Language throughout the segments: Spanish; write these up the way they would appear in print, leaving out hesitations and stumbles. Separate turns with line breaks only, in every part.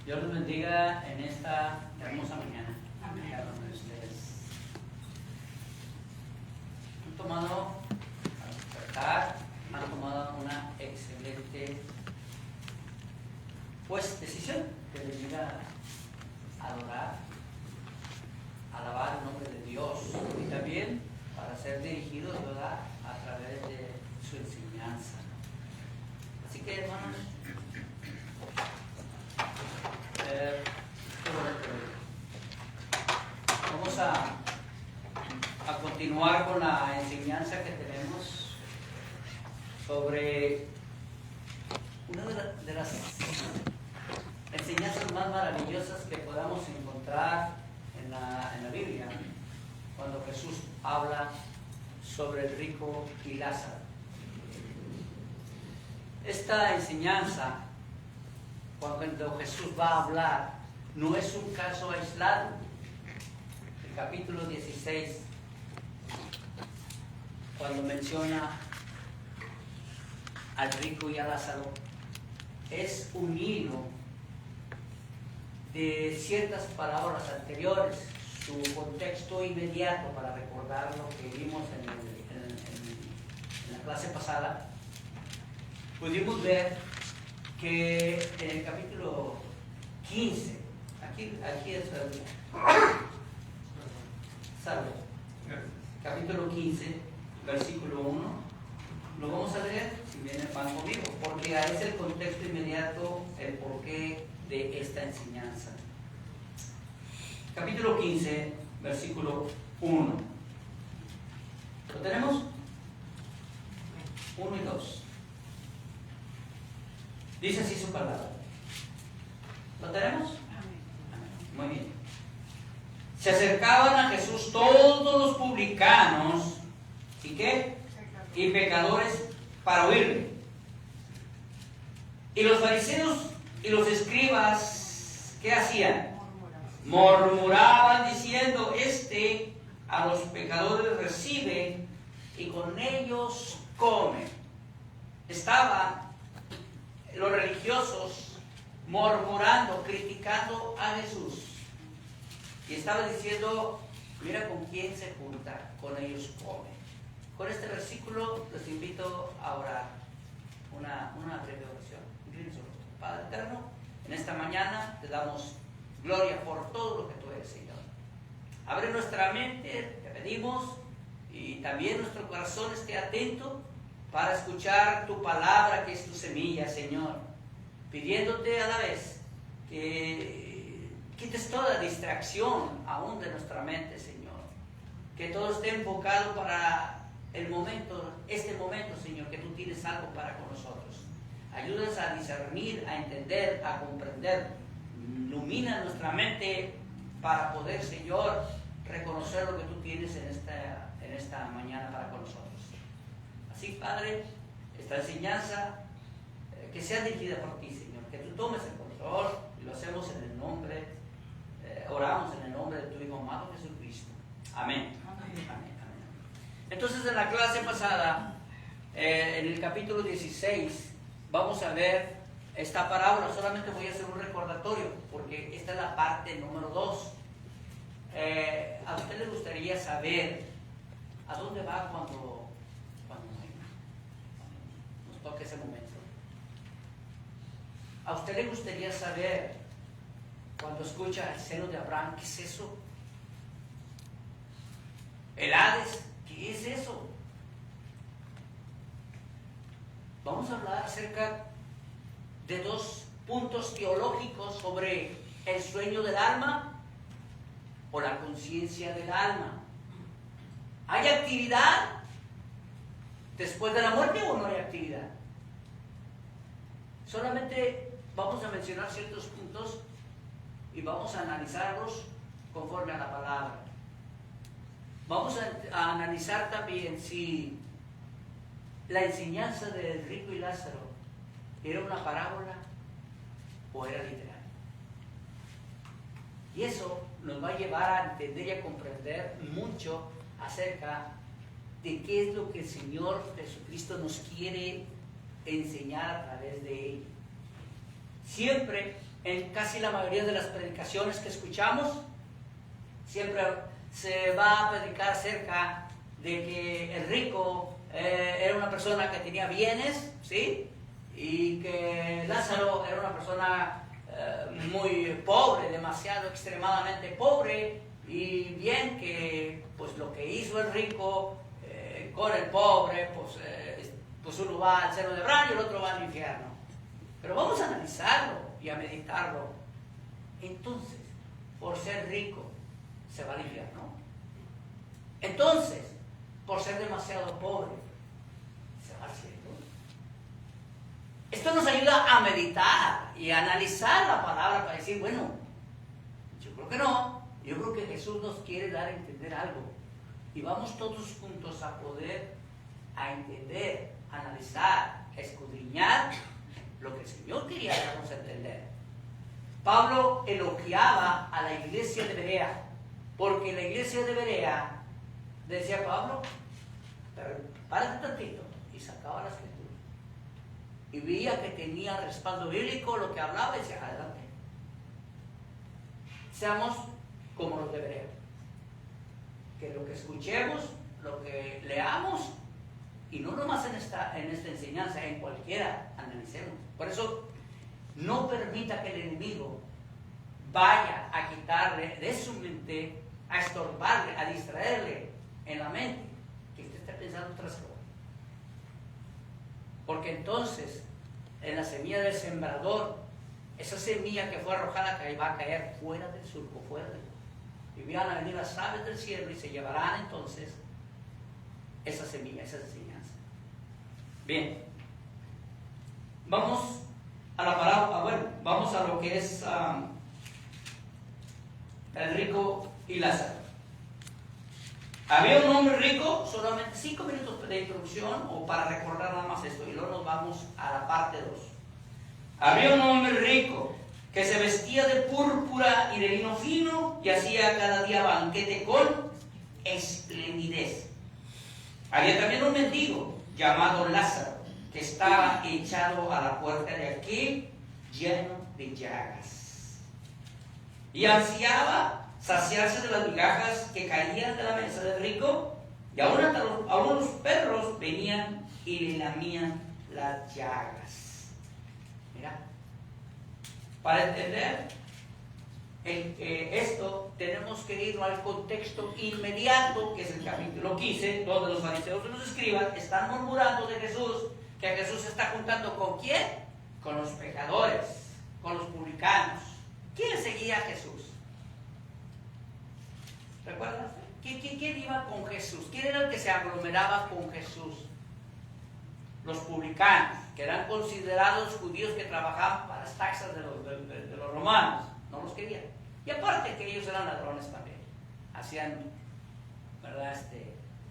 Dios los bendiga en esta hermosa mañana.
Amén.
Cada uno de ustedes. Han tomado, al despertar, han tomado una excelente decisión de venir a adorar, alabar el nombre de Dios y también para ser dirigidos, ¿verdad?, a través de su enseñanza. Así que, hermanos, vamos a continuar con la enseñanza que tenemos sobre una de las enseñanzas más maravillosas que podamos encontrar en la Biblia, cuando Jesús habla sobre el rico y Lázaro. Esta enseñanza, cuando Jesús va a hablar, no es un caso aislado. El capítulo 16, cuando menciona al rico y a Lázaro, es un hilo de ciertas palabras anteriores, su contexto inmediato, para recordar lo que vimos en la clase pasada. Pudimos ver que en el capítulo 15, aquí es Salmo, capítulo 15, versículo 1, lo vamos a leer, si vienen van conmigo, porque es el contexto inmediato, el porqué de esta enseñanza. Capítulo 15, versículo 1. ¿Lo tenemos? 1 y 2. Dice así su palabra. ¿Lo tenemos? Muy bien. Se acercaban a Jesús todos los publicanos y ¿qué? Y pecadores para oírle. Y los fariseos y los escribas, ¿qué hacían? Murmuraban diciendo: este a los pecadores recibe y con ellos come. Estaban los religiosos murmurando, criticando a Jesús. Y estaba diciendo: mira con quién se junta, con ellos come. Con este versículo los invito a orar una breve oración. Inclinen su rostro. Padre eterno, en esta mañana te damos gloria por todo lo que tú eres, Señor. Abre nuestra mente, te pedimos, y también nuestro corazón esté atento para escuchar tu palabra, que es tu semilla, Señor, pidiéndote a la vez que quites toda distracción aún de nuestra mente, Señor, que todo esté enfocado para este momento, Señor, que tú tienes algo para con nosotros. Ayúdanos a discernir, a entender, a comprender. Ilumina nuestra mente para poder, Señor, reconocer lo que tú tienes en esta mañana para con nosotros. Así, Padre, esta enseñanza que sea dirigida por ti, Señor, que tú tomes el control, y lo hacemos en el nombre, oramos en el nombre de tu Hijo amado Jesucristo. Amén. Amén. Amén. Entonces, en la clase pasada, en el capítulo 16, vamos a ver esta parábola. Solamente voy a hacer un recordatorio, porque esta es la parte número 2. ¿A usted le gustaría saber a dónde va cuando nos toque ese momento? ¿A usted le gustaría saber, cuando escucha el seno de Abraham, qué es eso? El Hades, ¿qué es eso? Vamos a hablar acerca de 2 puntos teológicos sobre el sueño del alma o la conciencia del alma. ¿Hay actividad después de la muerte o no hay actividad? Solamente vamos a mencionar ciertos puntos y vamos a analizarlos conforme a la palabra. Vamos a analizar también si la enseñanza del rico y Lázaro era una parábola o era literal. Y eso nos va a llevar a entender y a comprender mucho acerca de qué es lo que el Señor Jesucristo nos quiere enseñar a través de él. Siempre en casi la mayoría de las predicaciones que escuchamos, siempre se va a predicar acerca de que el rico era una persona que tenía bienes, ¿sí? Y que Lázaro era una persona muy pobre, demasiado extremadamente pobre, y bien que pues lo que hizo el rico con el pobre, pues uno va al seno de Abraham y el otro va al infierno. Pero vamos a analizarlo y a meditarlo. Entonces, por ser rico, se va al infierno. Entonces, por ser demasiado pobre, se va al cielo. Esto nos ayuda a meditar y a analizar la palabra para decir, bueno, yo creo que no. Yo creo que Jesús nos quiere dar a entender algo. Y vamos todos juntos a poder a entender, analizar, escudriñar lo que el Señor quería darnos a entender. Pablo elogiaba a la iglesia de Berea, porque la iglesia de Berea, decía Pablo, párate tantito, y sacaba la escritura. Y veía que tenía respaldo bíblico lo que hablaba y decía, adelante. Seamos como los de Berea. Que lo que escuchemos, lo que leamos, y no nomás en esta enseñanza, en cualquiera, analicemos. Por eso, no permita que el enemigo vaya a quitarle de su mente, a estorbarle, a distraerle en la mente, que usted esté pensando otras cosas. Porque entonces, en la semilla del sembrador, esa semilla que fue arrojada que va a caer fuera del surco, fuera del surco. Y van a venir las aves del cielo y se llevarán entonces esa semilla, esa enseñanza. Bien, vamos a la parábola, vamos a lo que es el rico y Lázaro. Había un hombre rico, solamente 5 minutos de introducción o para recordar nada más esto, y luego nos vamos a la parte 2. Había un hombre rico que se vestía de púrpura y de lino fino y hacía cada día banquete con esplendidez. Había también un mendigo llamado Lázaro que estaba echado a la puerta de aquel lleno de llagas y ansiaba saciarse de las migajas que caían de la mesa del rico, y aún los perros venían y le lamían las llagas. Mira, para entender esto tenemos que ir al contexto inmediato, que es el capítulo 15, donde los fariseos y los escribas están murmurando de Jesús, que Jesús se está juntando ¿con quién? Con los pecadores, con los publicanos. ¿Quién seguía a Jesús? ¿Recuerdas? ¿Quién iba con Jesús? ¿Quién era el que se aglomeraba con Jesús? Los publicanos, que eran considerados judíos que trabajaban para las taxas de los romanos. No los querían. Y aparte que ellos eran ladrones también. Hacían, ¿verdad?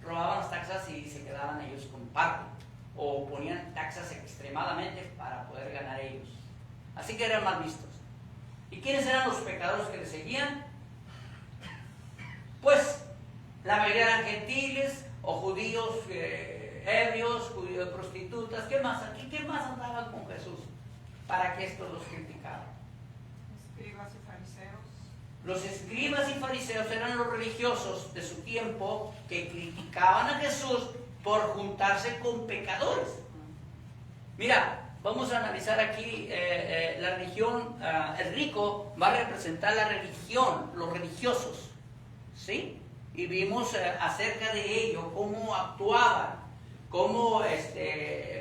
Robaban las taxas y se quedaban ellos con parte. O ponían taxas extremadamente para poder ganar ellos. Así que eran mal vistos. ¿Y quiénes eran los pecadores que le seguían? Pues la mayoría eran gentiles o judíos ebrios, judíos prostitutas. ¿Qué más andaban con Jesús para que estos los criticaran?
Escribas y fariseos.
Los escribas y fariseos eran los religiosos de su tiempo que criticaban a Jesús por juntarse con pecadores. Mira, vamos a analizar aquí la religión. El rico va a representar la religión, los religiosos, ¿sí? Y vimos acerca de ello, cómo actuaban, cómo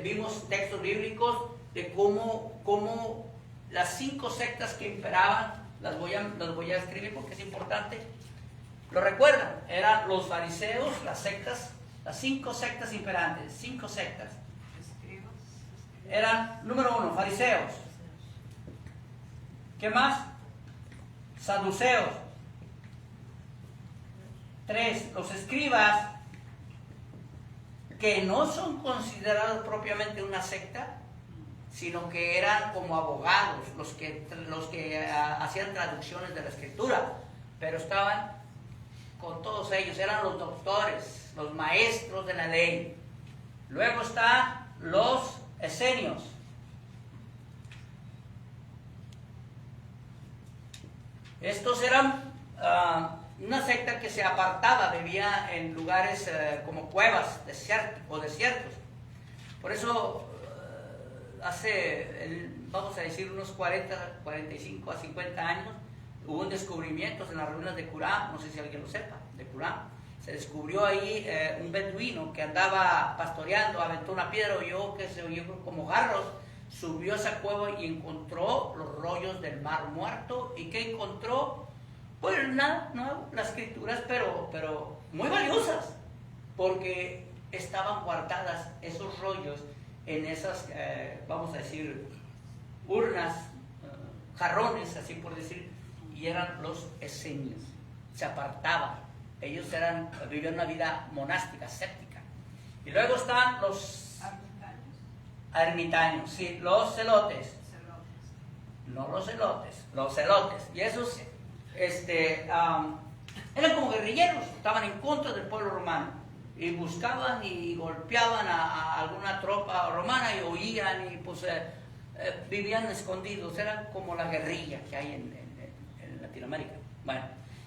vimos textos bíblicos de cómo las 5 sectas que imperaban, las voy a escribir porque es importante. ¿Lo recuerdan? Eran los fariseos, las sectas, las 5 sectas imperantes, 5 sectas. Eran, número 1, fariseos. ¿Qué más? Saduceos. 3, los escribas, que no son considerados propiamente una secta, sino que eran como abogados, los que hacían traducciones de la escritura, pero estaban con todos ellos, eran los doctores, los maestros de la ley. Luego están los esenios. Estos eran una secta que se apartaba, vivía en lugares como cuevas o desiertos. Por eso hace, vamos a decir, unos 45 a 50 años, hubo un descubrimiento en las ruinas de Qumran, no sé si alguien lo sepa, de Qumran. Se descubrió ahí un beduino que andaba pastoreando, aventó una piedra, oyó que se oyó como garros, subió a esa cueva y encontró los rollos del Mar Muerto. ¿Y qué encontró? Pues nada, no, las escrituras, pero muy valiosas, porque estaban guardadas esos rollos en esas, vamos a decir, urnas, jarrones, así por decir, y eran los esenios. Se apartaban, ellos vivían una vida monástica, escéptica. Y luego están los ermitaños, sí, los celotes. No los celotes, los celotes. Y esos eran como guerrilleros, estaban en contra del pueblo romano y buscaban y golpeaban a alguna tropa romana y huían y pues vivían escondidos. Eran como la guerrilla que hay en Latinoamérica. Bueno,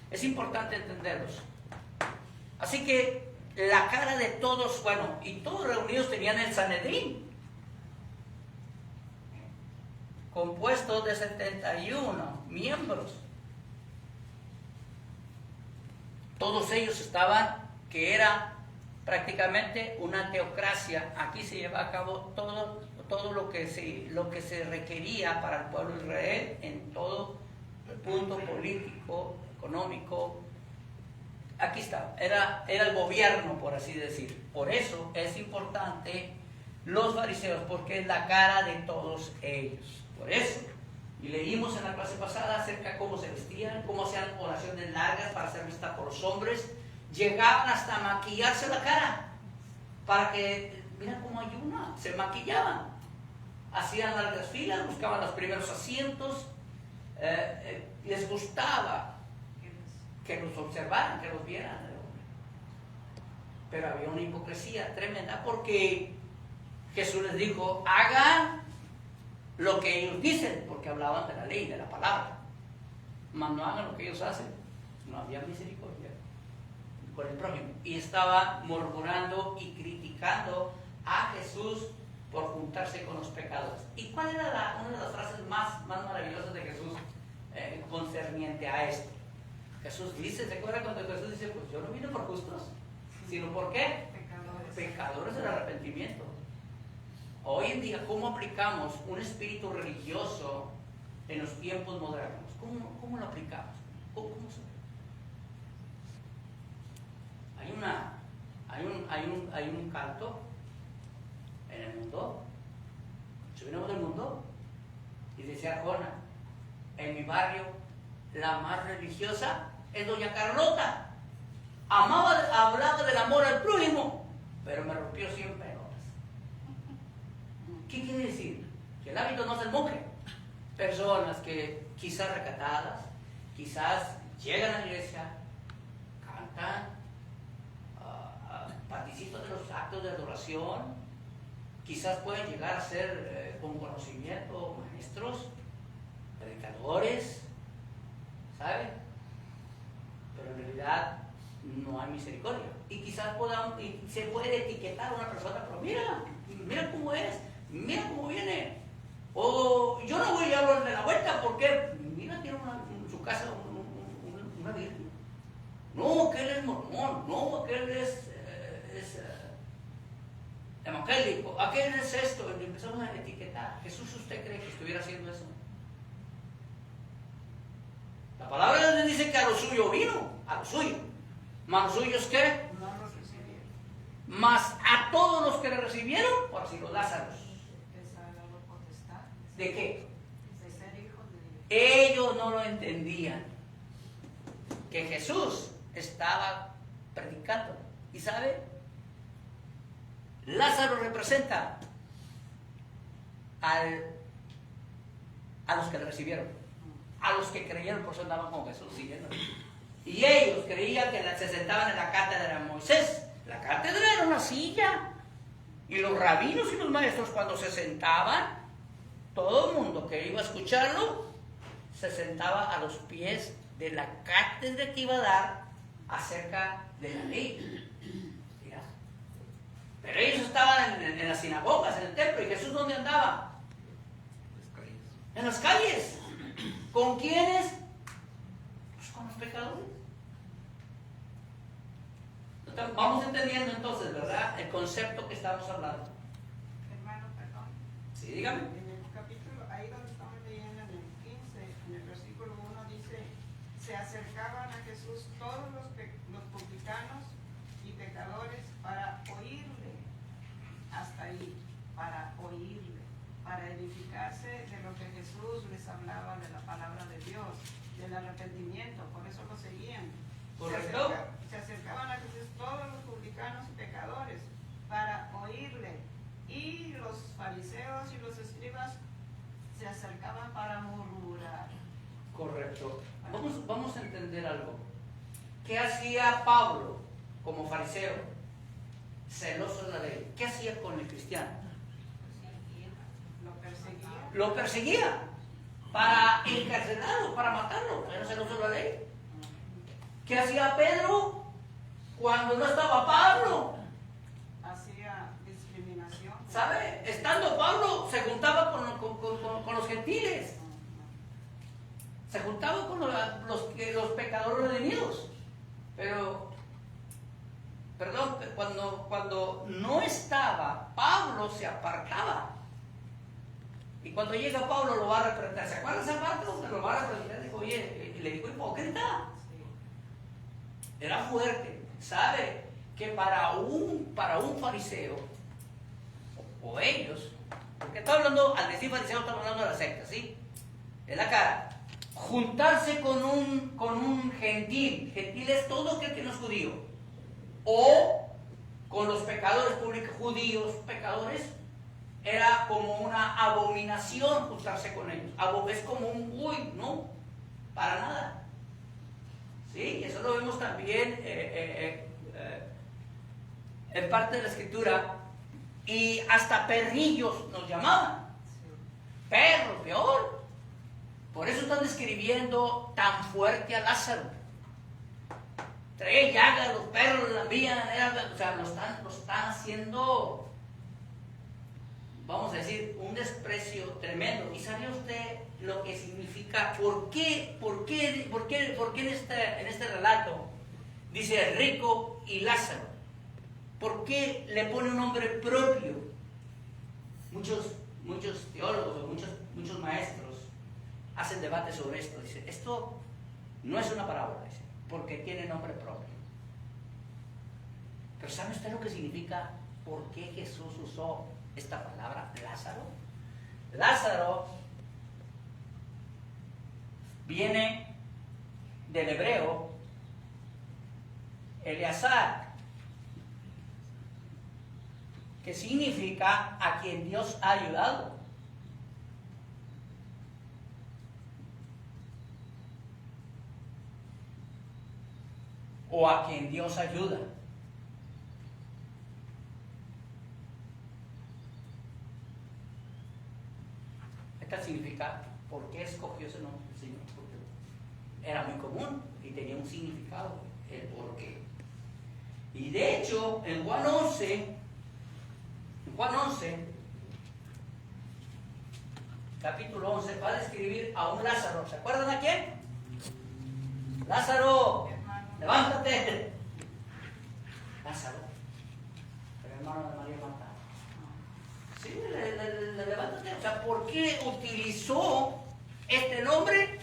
es importante entenderlos. Así que la cara de todos, bueno, y todos reunidos tenían el Sanedrín, compuesto de 71 miembros. Todos ellos estaban, que era prácticamente una teocracia. Aquí se lleva a cabo todo lo que se requería para el pueblo de Israel en todo punto político, económico. Aquí está, era el gobierno, por así decir. Por eso es importante los fariseos, porque es la cara de todos ellos. Por eso. Y leímos en la clase pasada acerca de cómo se vestían, cómo hacían oraciones largas para ser vistas por los hombres. Llegaban hasta maquillarse la cara, para que, mira cómo ayunan, se maquillaban. Hacían largas filas, buscaban los primeros asientos, les gustaba que los observaran, que los vieran. Pero había una hipocresía tremenda, porque Jesús les dijo, hagan lo que ellos dicen, porque hablaban de la ley, de la palabra, mas no hagan lo que ellos hacen. No había misericordia con el prójimo, y estaba murmurando y criticando a Jesús por juntarse con los pecadores. ¿Y cuál era una de las frases más maravillosas de Jesús concerniente a esto? Jesús dice, ¿se acuerdan cuando Jesús dice, pues yo no vine por justos, sino por qué? Pecadores del arrepentimiento. Hoy en día, ¿cómo aplicamos un espíritu religioso en los tiempos modernos? ¿Cómo lo aplicamos? ¿Cómo se... Hay un canto en el mundo. Subimos del mundo y decía Arjona, en mi barrio la más religiosa es doña Carlota. Hablaba del amor al prójimo, pero me rompió 100 pelotas. ¿Qué quiere decir? Que el hábito no es el monje. Personas que quizás recatadas, quizás llegan a la iglesia, cantan, participan de los actos de adoración, quizás pueden llegar a ser con conocimiento maestros, predicadores, ¿saben? Pero en realidad no hay misericordia. Y quizás se puede etiquetar a una persona, pero mira cómo es, mira cómo viene. O yo no voy a hablar de la vuelta porque, mira, tiene en su casa una virgen. No, que él es mormón, no, que él es evangélico, aquel es esto. Y empezamos a etiquetar. ¿Jesús usted cree que estuviera haciendo eso? La palabra de Dios dice que a lo suyo vino, a lo suyo. ¿Mas los suyos qué?
No los recibieron.
Mas a todos los que le recibieron, por así los Lázaros. ¿De qué?
De ser hijos de Dios.
Ellos no lo entendían. Que Jesús estaba predicando. ¿Y sabe? Lázaro representa a los que le recibieron, a los que creyeron, por eso andaban con Jesús siguiendo. Y ellos creían que se sentaban en la cátedra de Moisés. La cátedra era una silla. Y los rabinos y los maestros, cuando se sentaban, todo el mundo que iba a escucharlo se sentaba a los pies de la cátedra que iba a dar acerca de la ley. Mira. Pero ellos estaban en las sinagogas, en el templo. ¿Y Jesús dónde andaba? En las calles. ¿Con quiénes? Pues con los pecadores. Vamos entendiendo entonces, ¿verdad? El concepto que estamos hablando.
Hermano, perdón.
Sí, dígame.
En el capítulo, ahí donde estamos leyendo, en el 15, en el versículo 1 dice, se acercaban a Jesús todos los publicanos y pecadores para oírle, hasta ahí, para oírle, para edificarse de lo que Jesús les hablaba de la palabra de Dios, del arrepentimiento, por eso lo seguían.
¿Correcto?
Se acercaban a Jesús todos los publicanos y pecadores para oírle, y los fariseos y los escribas se acercaban para murmurar.
Correcto. Vamos a entender algo. ¿Qué hacía Pablo como fariseo? Celoso de la ley. ¿Qué hacía con el cristiano?
Lo perseguían.
Lo perseguía para encarcelarlo, para matarlo. Era celoso de la ley. ¿Qué hacía Pedro cuando no estaba Pablo?
Hacía discriminación.
¿Sabe? Estando Pablo se juntaba con los gentiles. Se juntaba con los pecadores redimidos. Pero, perdón, cuando no estaba, Pablo se apartaba. Y cuando llega Pablo lo va a reprender. ¿Se acuerdan esa parte donde lo va a reprender? Dijo, oye, le dijo hipócrita. Era fuerte. ¿Sabe? Que para un fariseo, o ellos, porque estoy hablando, al decir fariseo estamos hablando de la secta, ¿sí? Es la cara. Juntarse con un gentil es todo aquel que no es judío, o con los pecadores públicos judíos, pecadores, era como una abominación juntarse con ellos. Es como un uy, no, para nada. ¿Sí? Eso lo vemos también en parte de la escritura, y hasta perrillos nos llamaban, perros, peor. Por eso están describiendo tan fuerte a Lázaro. 3 llagas, los perros la envían, o sea, lo están haciendo, vamos a decir, un desprecio tremendo. ¿Y sabe usted lo que significa? ¿Por qué en este relato dice rico y Lázaro? ¿Por qué le pone un nombre propio? Muchos teólogos o muchos maestros hacen debate sobre esto. Dice, esto no es una parábola, dice, porque tiene nombre propio. Pero ¿sabe usted lo que significa? ¿Por qué Jesús usó esta palabra Lázaro? Lázaro viene del hebreo Eleazar, que significa a quien Dios ha ayudado. O a quien Dios ayuda. Esto significa por qué escogió ese nombre el Señor. Porque era muy común y tenía un significado el por qué. Y de hecho, en Juan 11, capítulo 11, va a describir a un Lázaro. ¿Se acuerdan a quién? Lázaro, levántate. Lázaro, el hermano de María Marta. Sí, levántate. O sea, ¿por qué utilizó este nombre?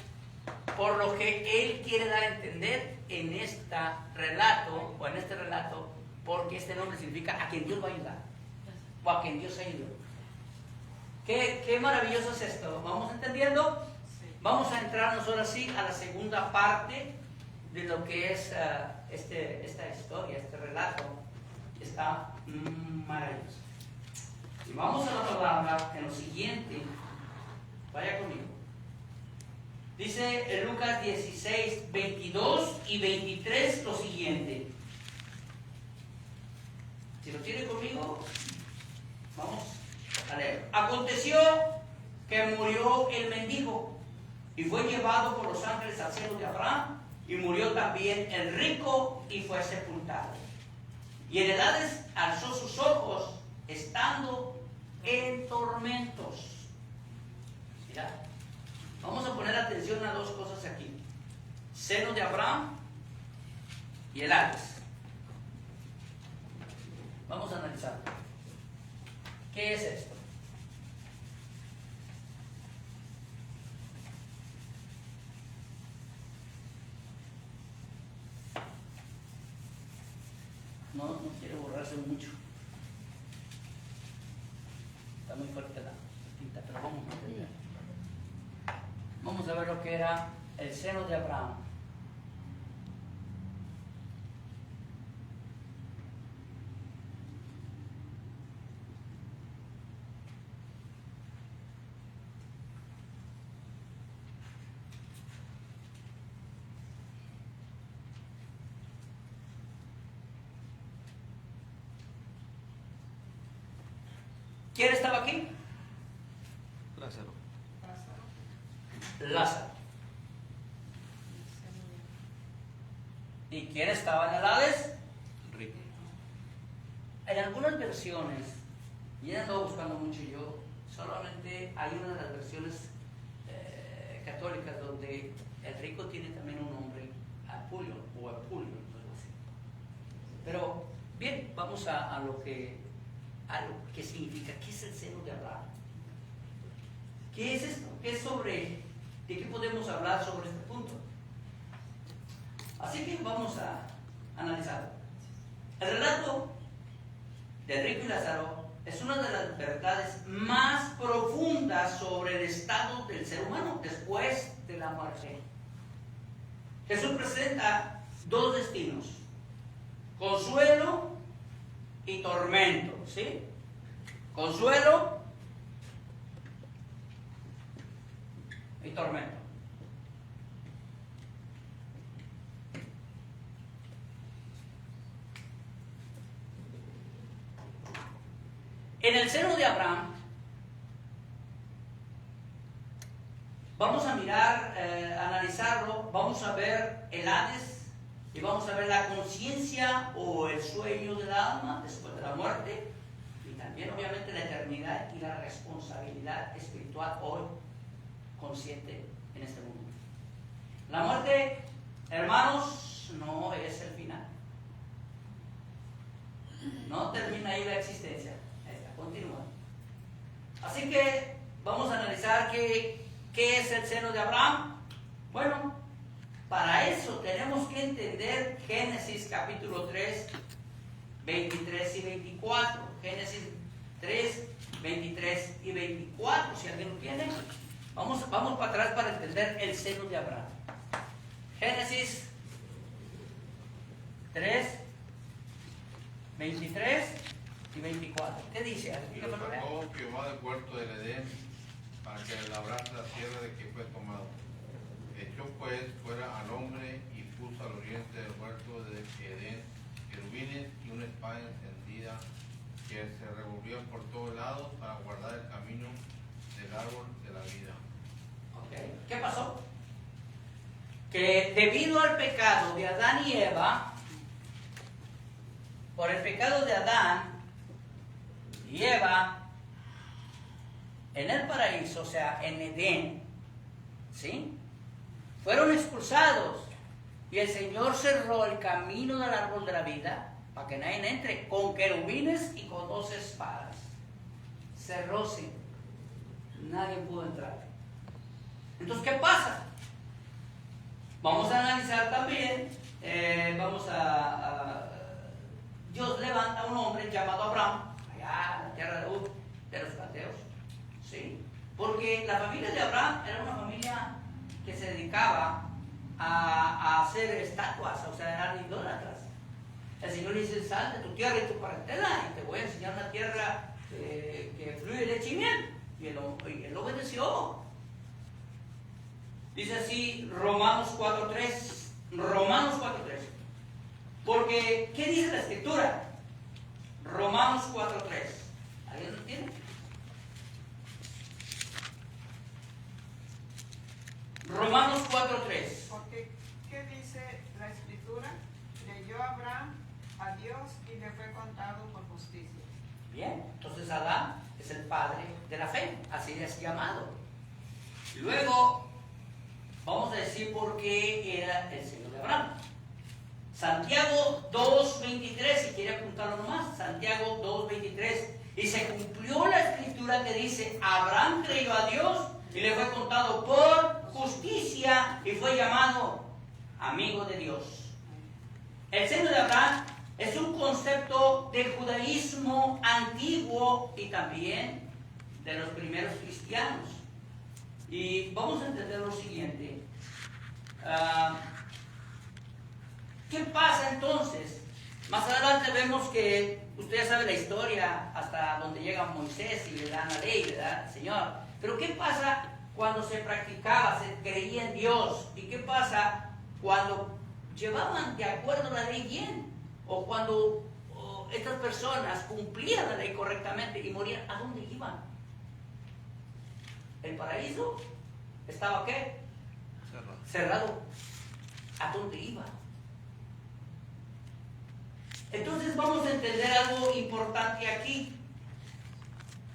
Por lo que él quiere dar a entender en este relato, porque este nombre significa a quien Dios va a ayudar, o a quien Dios ayudó. Qué maravilloso es esto. ¿Vamos entendiendo?
Sí.
Vamos a entrarnos ahora sí a la segunda parte de lo que es esta historia, este relato. Está maravilloso. Y vamos a la palabra en lo siguiente. Vaya conmigo. Dice en Lucas 16, 22 y 23 lo siguiente. Si lo tiene conmigo, vamos a leer. Aconteció que murió el mendigo y fue llevado por los ángeles al seno de Abraham, y murió también el rico y fue sepultado. Y en edades alzó sus ojos, estando en tormentos. Mira, vamos a poner atención a dos cosas aquí: seno de Abraham y el Hades. Vamos a analizar. ¿Qué es esto? No quiere borrarse mucho. Está muy fuerte la tinta, pero vamos a entender. Vamos a ver lo que era el seno de Abraham. ¿Quién estaba aquí?
Lázaro.
Lázaro. ¿Y quién estaba en el Hades?
Rico.
En algunas versiones, y he andado buscando mucho yo, solamente hay una de las versiones católicas donde el rico tiene también un nombre, Apulio o Apulio, algo así. Pero bien, vamos a lo que significa. ¿Qué es el seno de Abraham? ¿Qué es esto? ¿Qué es sobre? ¿De qué podemos hablar sobre este punto? Así que vamos a analizarlo. El relato de rico y Lázaro es una de las verdades más profundas sobre el estado del ser humano después de la muerte. Jesús presenta dos destinos: consuelo y tormento, ¿sí? Consuelo y tormento. En el seno de Abraham vamos a mirar, analizarlo, vamos a ver el Hades y vamos a ver la conciencia o el sueño del alma después de la muerte, y también obviamente la eternidad y la responsabilidad espiritual hoy consciente en este mundo. La muerte, hermanos, no es el final. No termina ahí la existencia. Esta continúa. Así que vamos a analizar qué es el seno de Abraham. Bueno, para eso tenemos que entender Génesis capítulo 3, 23 y 24. Génesis 3, 23 y 24. Si alguien lo tiene, vamos para atrás para entender el seno de Abraham. Génesis 3, 23 y 24. ¿Qué dice?
Y lo sacó Jehová del huerto del Edén para que labrase la tierra de que fue tomado. Echó pues fuera al hombre y puso al oriente del huerto de Edén querubines y una espada encendida que se revolvía por todos lados para guardar el camino del árbol de la vida.
Okay. ¿Qué pasó? Que debido al pecado de Adán y Eva, por el pecado de Adán y Eva, en el paraíso, o sea, en Edén, ¿sí?, fueron expulsados y el Señor cerró el camino del árbol de la vida para que nadie entre, con querubines y con dos espadas. Cerróse, nadie pudo entrar. Entonces, ¿qué pasa? Vamos a analizar también, Dios levanta a un hombre llamado Abraham, allá en la tierra de Ur, de los caldeos, ¿sí? Porque la familia de Abraham era una familia que se dedicaba a hacer estatuas, o sea, eran idólatras. El Señor le dice: sal de tu tierra y tu parentela y te voy a enseñar una tierra que fluye leche y miel. Y él obedeció. Dice así Romanos 4:3. Romanos 4:3. Porque, ¿qué dice la Escritura? Romanos 4:3. ¿Alguien lo tiene? Romanos 4:3.
Porque, ¿qué dice la Escritura? Leyó Abraham a Dios y le fue contado por justicia.
Bien, entonces Adán es el padre de la fe, así es llamado. Luego, vamos a decir por qué era el Señor de Abraham. Santiago 2:23, si quiere apuntarlo nomás, Santiago 2:23. Y se cumplió la escritura que dice, Abraham creyó a Dios y le fue contado por justicia y fue llamado amigo de Dios. El seno de Abraham es un concepto del judaísmo antiguo y también de los primeros cristianos. Y vamos a entender lo siguiente. ¿Qué pasa entonces? Más adelante vemos que ustedes saben la historia hasta donde llega Moisés y le dan la ley, ¿verdad? Señor. Pero ¿qué pasa cuando se practicaba, se creía en Dios? ¿Y qué pasa cuando llevaban de acuerdo la ley bien? O cuando estas personas cumplían la ley correctamente y morían, ¿a dónde iban? ¿El paraíso estaba qué? Cerrado. ¿A dónde iban? Entonces vamos a entender algo importante aquí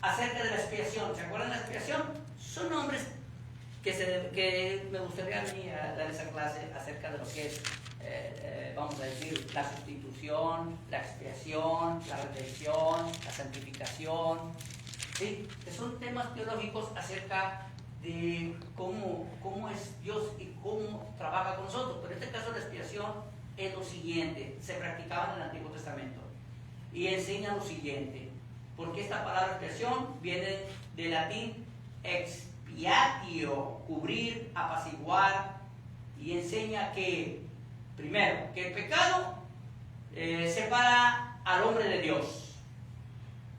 acerca de la expiación. ¿Se acuerdan de la expiación? Son nombres que me gustaría a mí dar esa clase acerca de lo que es, vamos a decir, la sustitución, la expiación, la redención, la santificación. ¿Sí? Que son temas teológicos acerca de cómo es Dios y cómo trabaja con nosotros. Pero en este caso la expiación es lo siguiente, se practicaba en el Antiguo Testamento y enseña lo siguiente, porque esta palabra expiación viene del latín expiatio, cubrir, apaciguar, y enseña que, primero, que el pecado separa al hombre de Dios,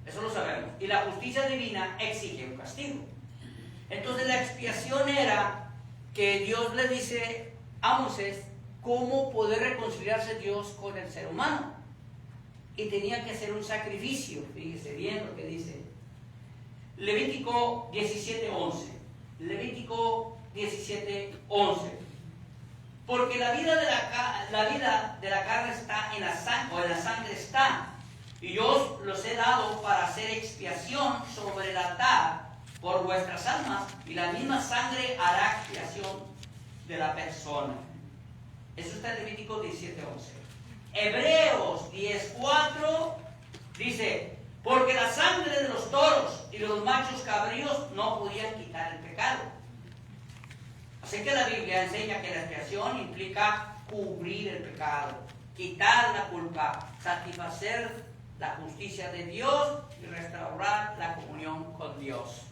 eso lo sabemos, y la justicia divina exige un castigo. Entonces la expiación era que Dios le dice a Moisés cómo poder reconciliarse Dios con el ser humano. Y tenía que hacer un sacrificio. Fíjese bien lo que dice. Levítico 17:11. Levítico 17:11. Porque la vida de la carne está en la sangre, o en la sangre está. Y yo os los he dado para hacer expiación sobre el altar por vuestras almas, y la misma sangre hará expiación de la persona. Eso está en Levítico 17:11. Hebreos 10:4 dice, porque la sangre de los toros y de los machos cabríos no podían quitar el pecado. Así que la Biblia enseña que la expiación implica cubrir el pecado, quitar la culpa, satisfacer la justicia de Dios y restaurar la comunión con Dios.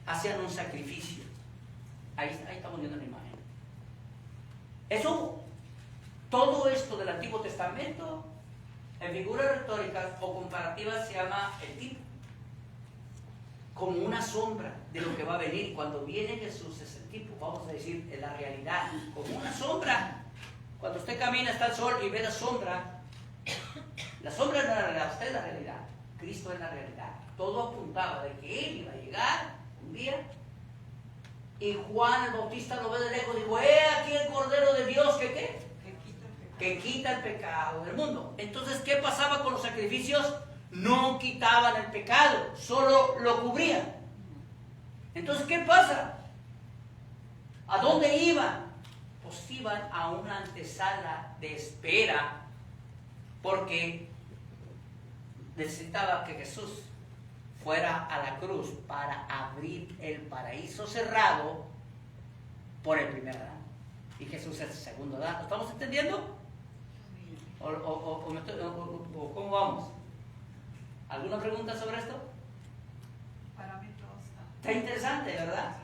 Hacían un sacrificio. Ahí estamos viendo la imagen. Eso, todo esto del Antiguo Testamento, en figuras retóricas o comparativas, se llama el tipo. Como una sombra de lo que va a venir. Cuando viene Jesús es el tipo, vamos a decir, es la realidad. Como una sombra. Cuando usted camina, está el sol y ve la sombra. La sombra no es la realidad, usted es la realidad. Cristo es la realidad. Todo apuntaba de que Él iba a llegar un día. Y Juan el Bautista lo ve de lejos y dijo, aquí el Cordero de Dios, ¿que qué? Que quita el pecado del mundo. Entonces, ¿qué pasaba con los sacrificios? No quitaban el pecado, solo lo cubrían. Entonces, ¿qué pasa? ¿A dónde iban? Pues iban a una antesala de espera, porque necesitaba que Jesús fuera a la cruz para abrir el paraíso cerrado por el primer Adán. Y Jesús es el segundo Adán. ¿Lo estamos entendiendo? ¿O cómo vamos? ¿Alguna pregunta sobre esto?
Para mí todo está.
Está interesante, ¿verdad?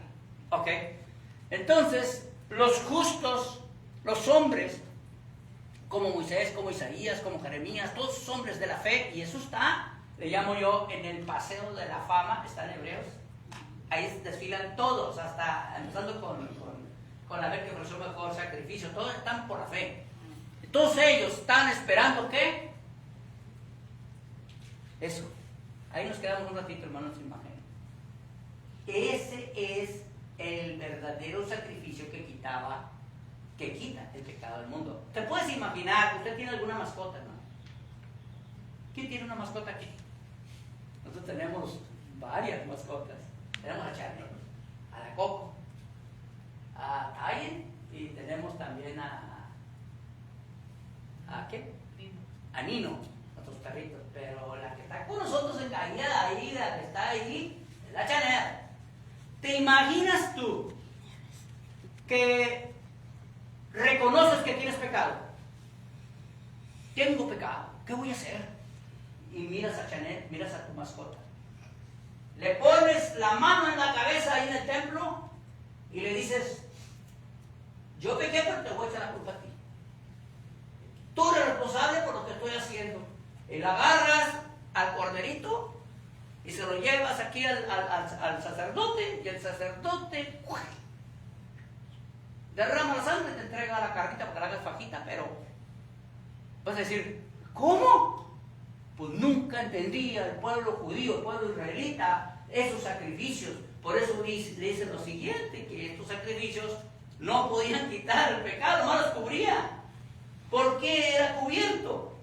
Ok. Entonces, los justos, los hombres, como Moisés, como Isaías, como Jeremías, todos los hombres de la fe, y eso está, le llamo yo, en el paseo de la fama, está en Hebreos. Ahí desfilan todos, hasta empezando con la vez que ofreció mejor sacrificio, todos están por la fe. Todos ellos están esperando ¿qué? Eso. Ahí nos quedamos un ratito, hermanos, imagen. Ese es el verdadero sacrificio que quita el pecado del mundo. ¿Te puedes imaginar? ¿Usted tiene alguna mascota, no? ¿Quién tiene una mascota aquí? Nosotros tenemos varias mascotas. Tenemos a Charlie, a la Coco, a Tayen, y tenemos también ¿a qué? A Nino, nuestros perritos. Pero la que está con nosotros encaída ahí, la que está ahí, es la Chanel. ¿Te imaginas tú que reconoces que tienes pecado? Tengo pecado, ¿qué voy a hacer? Y miras a Chanel, miras a tu mascota. Le pones la mano en la cabeza ahí en el templo y le dices, yo pequé, pero te voy a echar la culpa a ti. Tú eres responsable por lo que estoy haciendo. Y le agarras al corderito y se lo llevas aquí al sacerdote, y el sacerdote derrama la sangre y te entrega la carnita para que la hagas fajita. Pero vas a decir, ¿cómo? Pues nunca entendía el pueblo judío, el pueblo israelita, esos sacrificios. Por eso le dicen lo siguiente, que estos sacrificios no podían quitar el pecado, no los cubrían. ¿Por qué era cubierto?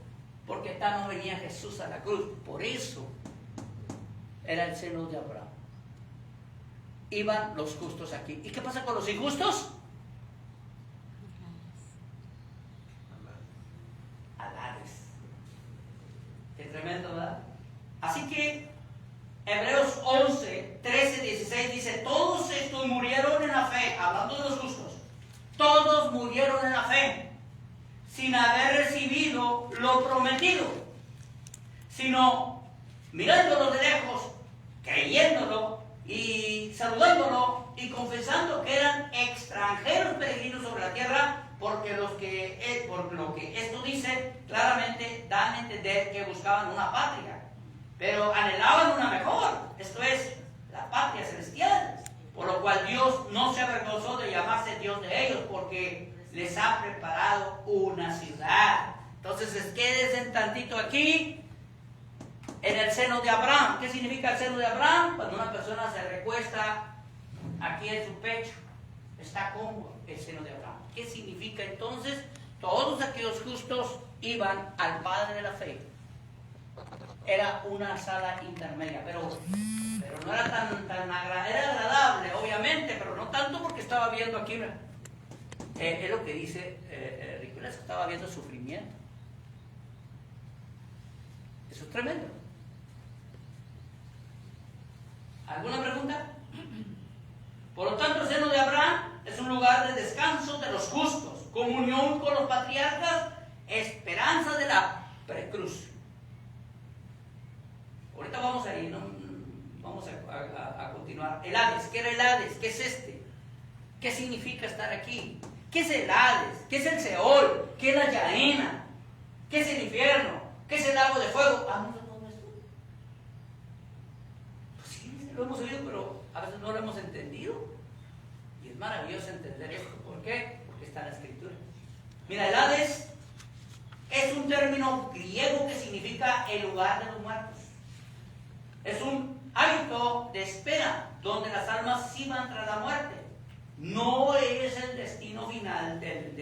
Porque tal no venía Jesús a la cruz. Por eso era el seno de Abraham. Iban los justos aquí. ¿Y qué pasa con los injustos? Alades. Qué tremendo, ¿verdad? Así que Hebreos 11, 13, 16 dice, todos estos murieron en la fe, hablando de los justos. Todos murieron en la fe, sin haber recibido lo prometido, sino mirándolo de lejos, creyéndolo y saludándolo y confesando que eran extranjeros peregrinos sobre la tierra, porque lo que esto dice claramente dan a entender que buscaban una patria, pero anhelaban una mejor, esto es, la patria celestial, por lo cual Dios no se avergonzó de llamarse Dios de ellos, porque les ha preparado una ciudad. Entonces, quédense tantito aquí, en el seno de Abraham. ¿Qué significa el seno de Abraham? Cuando una persona se recuesta aquí en su pecho, está cómodo el seno de Abraham. ¿Qué significa entonces? Todos aquellos justos iban al Padre de la fe. Era una sala intermedia, pero no era tan agradable. Era agradable, obviamente, pero no tanto, porque estaba viendo aquí es lo que dice Ricolas, estaba viendo sufrimiento. Eso es tremendo. ¿Alguna pregunta? Por lo tanto, el seno de Abraham es un lugar de descanso de los justos, comunión con los patriarcas, esperanza de la precruz. Ahorita vamos a ir, ¿no? Vamos a continuar. El Hades, ¿qué era el Hades? ¿Qué es este? ¿Qué significa estar aquí? ¿Qué es el Hades? ¿Qué es el Seol? ¿Qué es la Yaena? ¿Qué es el infierno? ¿Qué es el lago de fuego? Ah, no es esto. Pues sí, lo hemos oído, pero a veces no lo hemos entendido. Y es maravilloso entender esto. ¿Por qué? Porque está en la Escritura. Mira, el Hades es un término griego que significa el lugar de los muertos. Es un hábito de espera donde las almas sí van tras la muerte. No es el destino final del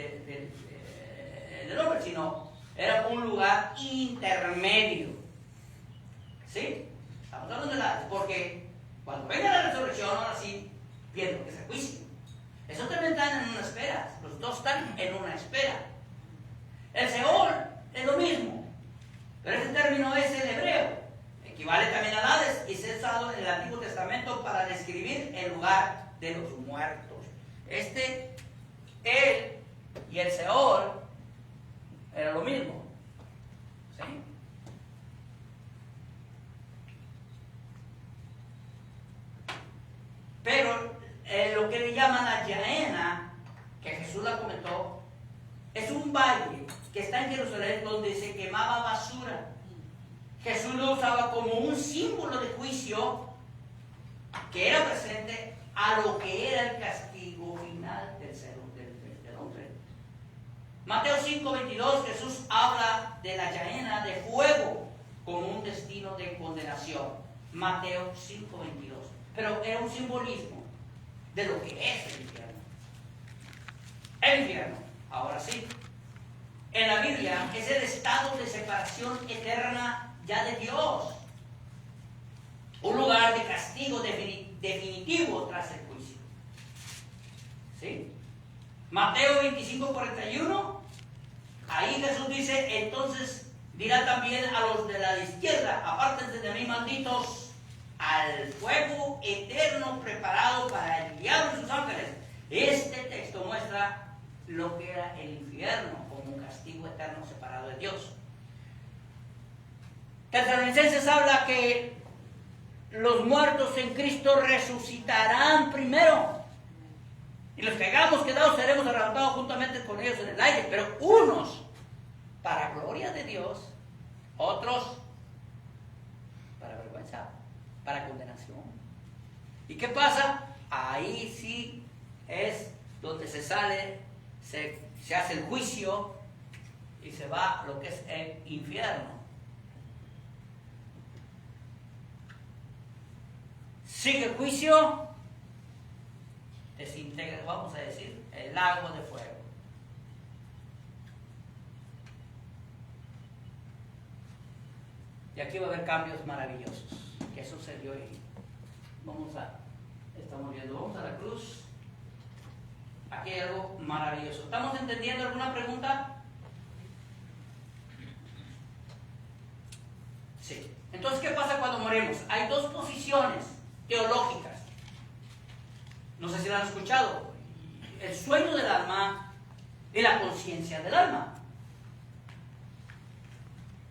hombre, sino era un lugar intermedio. ¿Sí? Estamos hablando de la... Porque cuando venga la resurrección, ahora sí viene lo que es el juicio. Esos también están en una espera. Los dos están en una espera. El Seol es lo mismo, pero ese término es el hebreo. Equivale también al Hades y se ha usado en el Antiguo Testamento para describir el lugar de los muertos. Él y el Seol era lo mismo. ¿Sí? Pero lo que le llaman la Yaena, que Jesús la comentó, es un valle que está en Jerusalén donde se quemaba basura. Jesús lo usaba como un símbolo de juicio que era presente a lo que era el castigo final del hombre. Mateo 5:22, Jesús habla de la Yaena de fuego como un destino de condenación. Mateo 5:22. Pero era un simbolismo. de lo que es el infierno. El infierno, ahora sí, en la Biblia es el estado de separación eterna ya de Dios. Un lugar de castigo definitivo tras el juicio. ¿Sí? Mateo 25:41, ahí Jesús dice, entonces dirá también a los de la izquierda, apártense de mí, malditos, al fuego eterno preparado para el diablo y sus ángeles. Este texto muestra lo que era el infierno como un castigo eterno separado de Dios. Tesalonicenses habla que los muertos en Cristo resucitarán primero. Y los que hayamos quedado seremos arrebatados juntamente con ellos en el aire. Pero unos para gloria de Dios, otros para vergüenza, para condenación. ¿Y qué pasa? Ahí sí es donde se sale, se hace el juicio y se va a lo que es el infierno. Sigue el juicio, desintegra, vamos a decir, el lago de fuego. Y aquí va a haber cambios maravillosos. ¿Qué sucedió ahí? Estamos viendo, vamos a la cruz. Aquí hay algo maravilloso. ¿Estamos entendiendo alguna pregunta? Sí. Entonces, ¿qué pasa cuando morimos? Hay dos posiciones teológicas. No sé si lo han escuchado. El sueño del alma y la conciencia del alma.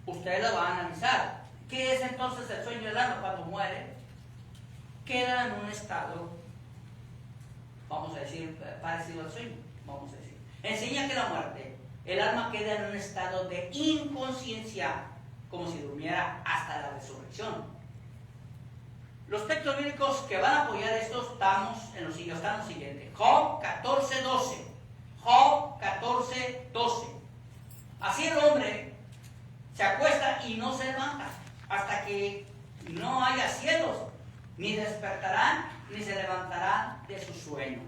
Ustedes la van a analizar. ¿Qué es entonces el sueño del alma? Cuando muere, queda en un estado, vamos a decir, parecido al sueño, vamos a decir. Enseña que la muerte, el alma queda en un estado de inconsciencia, como si durmiera hasta la resurrección. Los textos bíblicos que van a apoyar esto están en los siguientes. Job 14:12. Job 14:12. Así el hombre se acuesta y no se levanta hasta que no haya cielos, ni despertarán ni se levantarán de su sueño.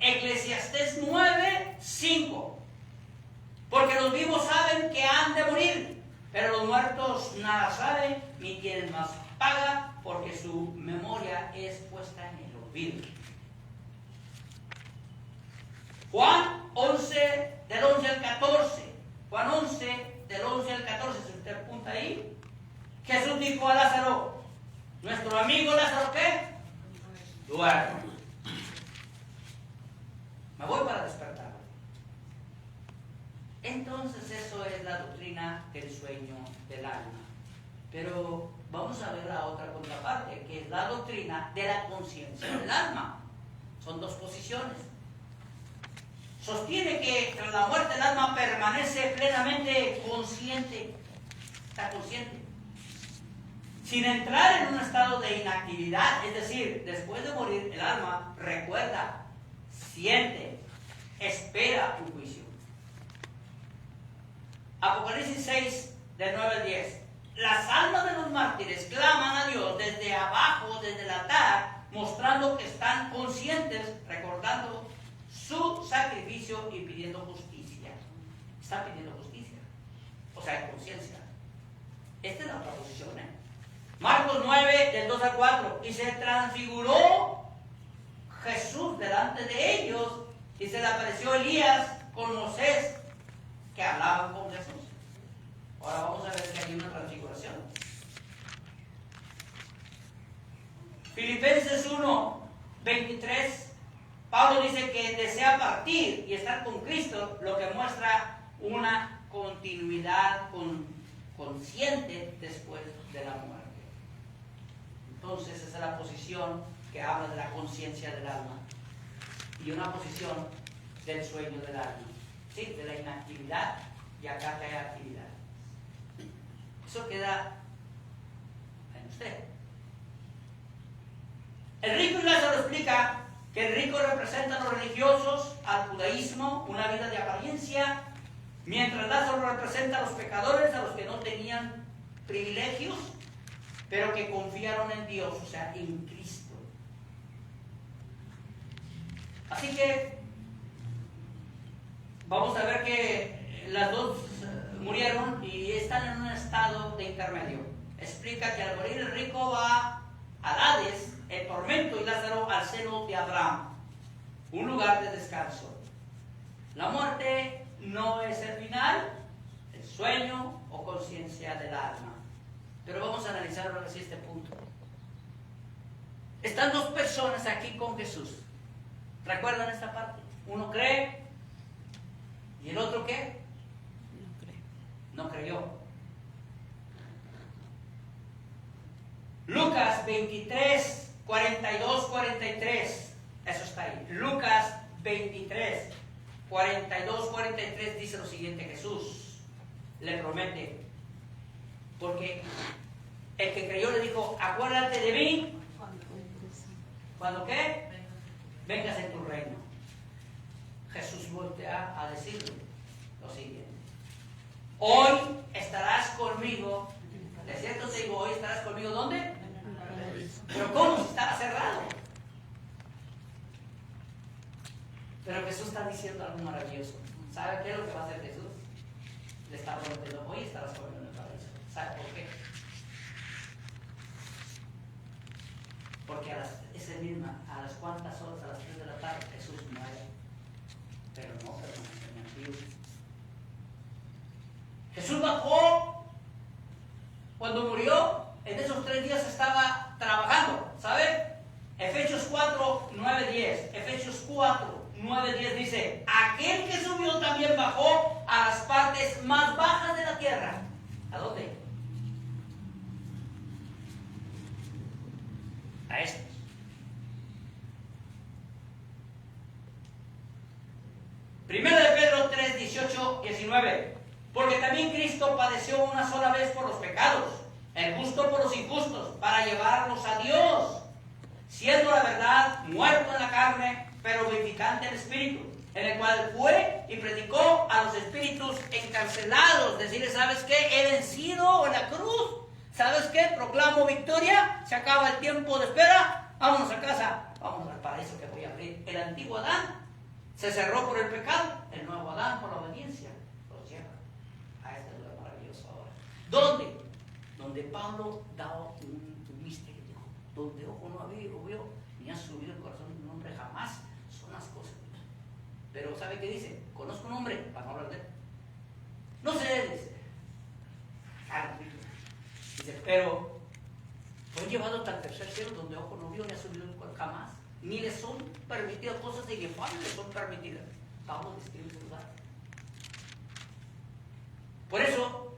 Eclesiastés 9:5. Porque los vivos saben que han de morir, pero los muertos nada saben ni tienen más paga, porque su memoria es puesta en el olvido. Juan 11, del 11 al 14. Juan 11, del 11 al 14, si usted apunta ahí. Jesús dijo a Lázaro, nuestro amigo Lázaro, ¿qué? Duerme. Me voy para despertar. Entonces eso es la doctrina del sueño del alma. Pero vamos a ver la otra contraparte, que es la doctrina de la conciencia del alma. Son dos posiciones. Sostiene que tras la muerte el alma permanece plenamente consciente. Está consciente. Sin entrar en un estado de inactividad, es decir, después de morir el alma recuerda, siente, espera un juicio. Apocalipsis 6, del 9 al 10. Las almas de los mártires claman a Dios desde abajo, desde el altar, mostrando que están conscientes, recordando su sacrificio y pidiendo justicia. Están pidiendo justicia. O sea, conciencia. Esta es la otra posición, Marcos 9, del 2 al 4. Y se transfiguró Jesús delante de ellos y se le apareció Elías con Moisés, que hablaban con Jesús. Ahora vamos a ver que hay una transfiguración. Filipenses 1, 23. Pablo dice que desea partir y estar con Cristo, lo que muestra una continuidad consciente después de la muerte. Entonces esa es la posición que habla de la conciencia del alma y una posición del sueño del alma, ¿sí? De la inactividad, y acá hay actividad. Eso queda en usted. El rico y Lázaro explica que el rico representa a los religiosos, al judaísmo, una vida de apariencia, mientras Lázaro representa a los pecadores, a los que no tenían privilegios, pero que confiaron en Dios, o sea, en Cristo. Así que vamos a ver que las dos murieron y están en un estado de intermedio. Explica que al morir el rico va al Hades, el tormento, y Lázaro al seno de Abraham, un lugar de descanso. La muerte no es el final, el sueño o conciencia del alma. Pero vamos a analizar ahora sí este punto. Están dos personas aquí con Jesús. ¿Recuerdan esta parte? Uno cree y el otro ¿qué? No creyó. Lucas 23, 42, 43. Eso está ahí. Lucas 23, 42, 43 dice lo siguiente. Jesús le promete, porque el que creyó le dijo: acuérdate de mí. ¿Cuándo qué? Vengas en tu reino. Jesús voltea a decirle lo siguiente: hoy estarás conmigo. De cierto te digo, hoy estarás conmigo. ¿Dónde? Pero ¿cómo? Si estaba cerrado. Pero Jesús está diciendo algo maravilloso. ¿Sabe qué es lo que va a hacer Jesús? Le está prometiendo: hoy estarás conmigo en el paraíso. ¿Sabe por qué? Porque a las cuantas horas, a las 3 de la tarde, Jesús muere. Pero no permanece en el río. Jesús bajó cuando murió. En esos 3 días estaba trabajando, ¿sabe? Efesios 4, 9, 10. Efesios 4, 9, 10 dice: aquel que subió también bajó a las partes más bajas de la tierra. ¿A dónde? A estos. Primero de Pedro 3, 18, 19. Porque también Cristo padeció una sola vez por los pecados, el justo por los injustos, para llevarlos a Dios, siendo la verdad muerto en la carne, pero vivificante en espíritu, en el cual fue y predicó a los espíritus encarcelados, decirles: ¿sabes qué? He vencido en la cruz. ¿Sabes qué? Proclamo victoria. Se acaba el tiempo de espera. Vámonos a casa. Vamos al paraíso que voy a abrir. El antiguo Adán se cerró por el pecado. El nuevo Adán por la obediencia los lleva a este lugar maravilloso ahora. ¿Dónde? Donde Pablo da un misterio. Dijo: donde ojo no ha vio, ni ha subido el corazón de un hombre jamás. Son las cosas. Pero ¿sabe qué dice? Conozco un hombre, para no hablar de él. No sé, dice. Dice: pero fue llevado hasta el tercer cielo, donde ojo no vio, ni ha subido el corazón jamás. Ni le son permitidas cosas inefables, le son permitidas. Pablo describe ese lugar. Por eso,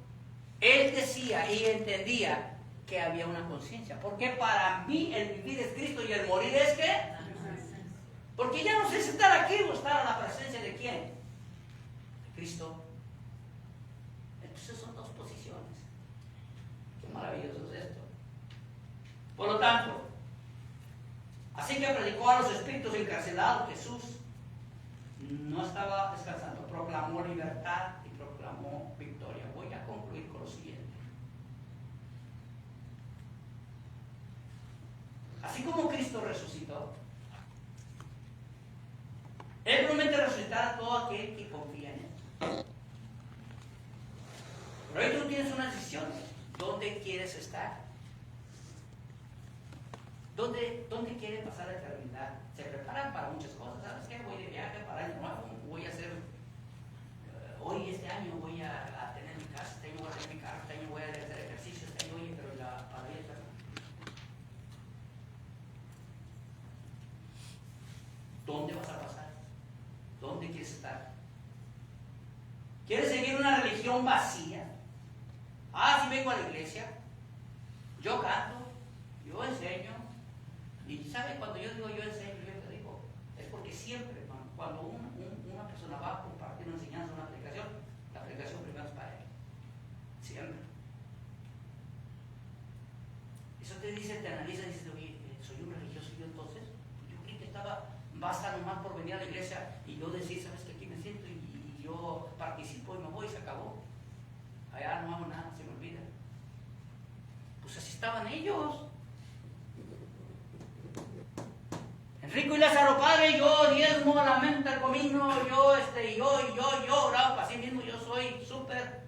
él decía y entendía que había una conciencia. Porque para mí el vivir es Cristo y el morir es ¿qué? Porque ya no sé si estar aquí o estar a la presencia de quién. De Cristo. Entonces son dos posiciones. Qué maravilloso es esto. Por lo tanto, así que predicó a los espíritus encarcelados. Jesús no estaba descansando, proclamó libertad y proclamó victoria. Voy a concluir con lo siguiente. Así como Cristo resucitó, Él promete resucitar a todo aquel que confía en Él. Pero hoy tú tienes una decisión. ¿Dónde quieres estar? ¿Dónde quieren pasar la eternidad? Se preparan para muchas cosas. ¿Sabes qué? Voy de viaje para año nuevo. Voy a hacer, hoy este año voy a tener mi casa, este año voy a tener mi carro, este año voy a hacer ejercicio, este año, oye, pero para la vida eterna. ¿Dónde vas a pasar? ¿Dónde quieres estar? ¿Quieres seguir una religión vacía? Sí vengo a la iglesia, yo canto, yo enseño. Y sabe, cuando yo digo yo enseño, yo te digo, es porque siempre, cuando una persona va a compartir una enseñanza, una predicación, la predicación primero es para él. Siempre. Eso te dice, te analiza y dices: oye, soy un religioso. Y yo entonces, yo creí que basta nomás por venir a la iglesia y yo decir: sabes que aquí me siento y yo participo y me voy y se acabó. Allá no hago nada, se me olvida. Pues así estaban ellos. Rico y Lázaro, Padre, yo diezmo la mente al comino, yo, oraba para sí mismo, yo soy súper.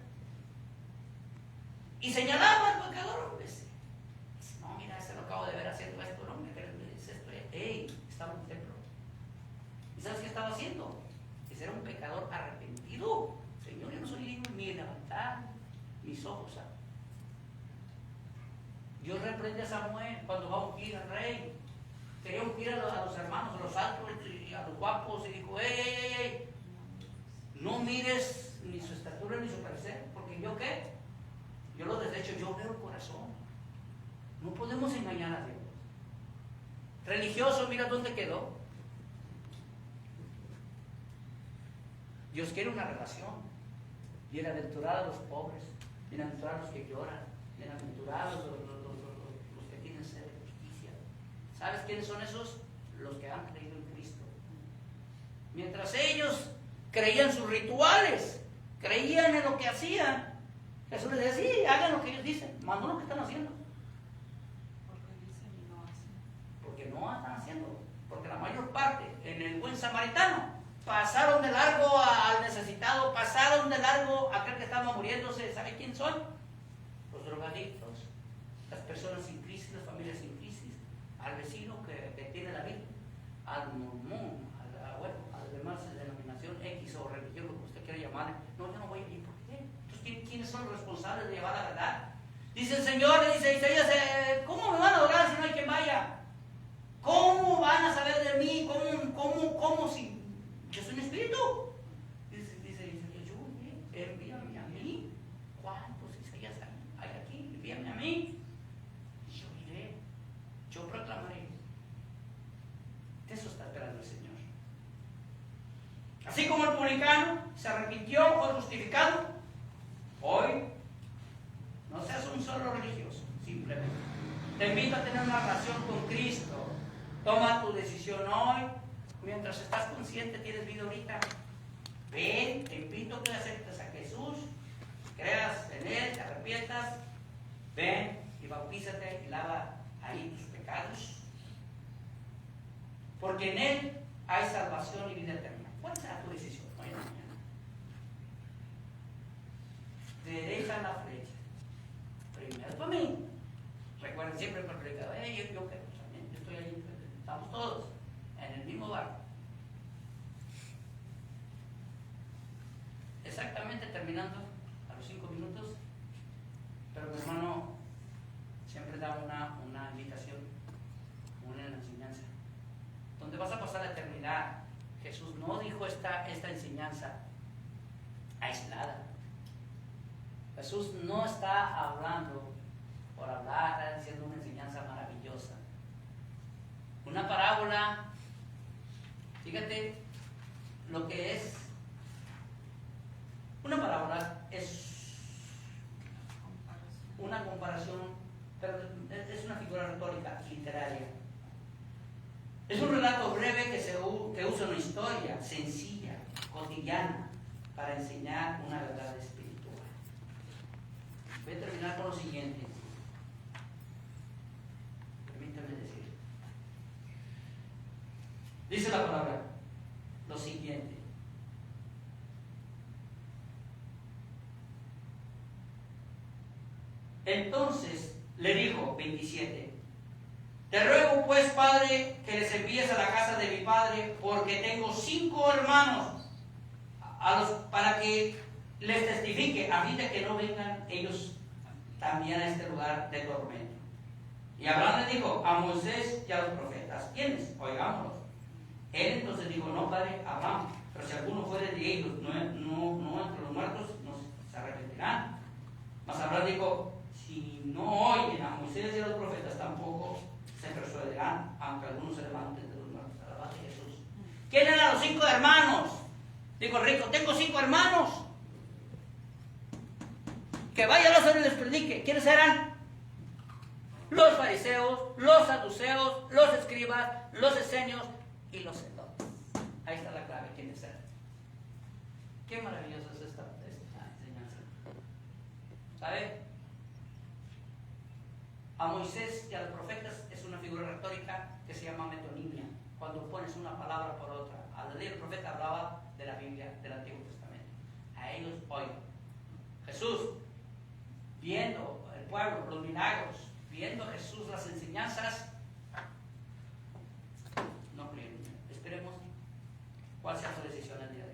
Y señalaba al pecador, pues, no, mira, ese lo acabo de ver haciendo esto, no, mira, es esto, estaba en el templo. ¿Y sabes qué estaba haciendo? Ese era un pecador arrepentido. Señor, yo no soy digno ni de levantar mis ojos. Dios reprende a Samuel cuando va a ungir al rey. Quería ungir a los hermanos, a los altos y a los guapos, y dijo, ey, no mires ni su estatura ni su parecer, porque yo qué, yo lo desecho, yo veo el corazón. No podemos engañar a Dios. Religioso, mira dónde quedó. Dios quiere una relación. Bienaventurados los pobres, bienaventurados los que lloran, bienaventurados los que tienen sed de justicia. ¿Sabes quiénes son esos? Los que han creído en Cristo. Mientras ellos creían sus rituales, creían en lo que hacían, Jesús les decía, sí, hagan lo que ellos dicen, más no lo que están haciendo.
Porque dicen y no hacen.
Porque no están haciendo. Porque la mayor parte, en el buen samaritano, pasaron de largo al necesitado, pasaron de largo a aquel que estaba muriéndose. ¿Sabe quién son? Los drogadictos, las personas sin crisis, las familias sin crisis, al vecino que tiene la vida, al mormón, a la demás denominación X o religión, lo que usted quiera llamar. No, yo no voy a ir. ¿Por qué? Entonces, ¿quiénes son los responsables de llevar la verdad? Dice el Señor, le dice Isaías, ¿cómo me van a adorar si no hay quien vaya? ¿Cómo van a saber de mí? ¿Cómo si yo soy un espíritu? Dice Isaías, envíame a mí. ¿Cuántos Isaías hay aquí? Envíame a mí. Yo iré, yo proclamaré. De eso está esperando el Señor. Así como el publicano se arrepintió, fue justificado, hoy no seas un solo religioso, simplemente. Te invito a tener una relación con Cristo. Toma tu decisión hoy. Mientras estás consciente, tienes vida ahorita. Ven, te invito a que aceptes a Jesús, creas en Él, te arrepientas. Ven y bautízate y lava ahí tus pecados. Porque en Él hay salvación y vida eterna. ¿Cuál será tu decisión hoy en la mañana? Derecha la flecha. Primero para mí. Recuerden siempre el predicador, yo también, yo estoy ahí, estamos todos en el mismo barco. Exactamente terminando a los 5 minutos, pero mi hermano siempre da una invitación, una enseñanza, donde vas a pasar la eternidad. Jesús no dijo esta enseñanza aislada. Jesús no está hablando por hablar, está diciendo una enseñanza maravillosa. Una parábola, fíjate lo que es. Una parábola es una comparación, pero es una figura retórica, literaria. Es un relato breve que usa una historia sencilla, cotidiana, para enseñar una verdad espiritual. Voy a terminar con lo siguiente. Permítame decir. Dice la palabra lo siguiente. Entonces le dijo, 27, te ruego pues, Padre, que les envíes a la casa de mi padre, porque tengo 5 hermanos, para que les testifique, a fin de que no vengan ellos también a este lugar de tormento. Y Abraham le dijo, a Moisés y a los profetas, ¿quiénes? Oigámoslos. Él entonces dijo, no, Padre Abraham, pero si alguno fuere de ellos, no entre los muertos, no se arrepentirán. Mas Abraham dijo, si no oyen a Moisés y a los profetas, tampoco se persuadirán, aunque algunos se levanten de los muertos. Alabado Jesús. ¿Quién eran los 5 hermanos? Dijo el rico, tengo 5 hermanos. Que vaya Lázaro y les predique. ¿Quiénes eran? Los fariseos, los saduceos, los escribas, los esenios y los celotes. Ahí está la clave, ¿quiénes eran? Qué maravillosa es esta enseñanza. ¿Sabe? A Moisés y a los profetas es una figura retórica que se llama metonimia. cuando pones una palabra por otra. Al leer el profeta hablaba de la Biblia del Antiguo Testamento. A ellos oigan. Jesús, viendo el pueblo, los milagros, viendo a Jesús las enseñanzas, no creyeron. Esperemos cuál sea su decisión el día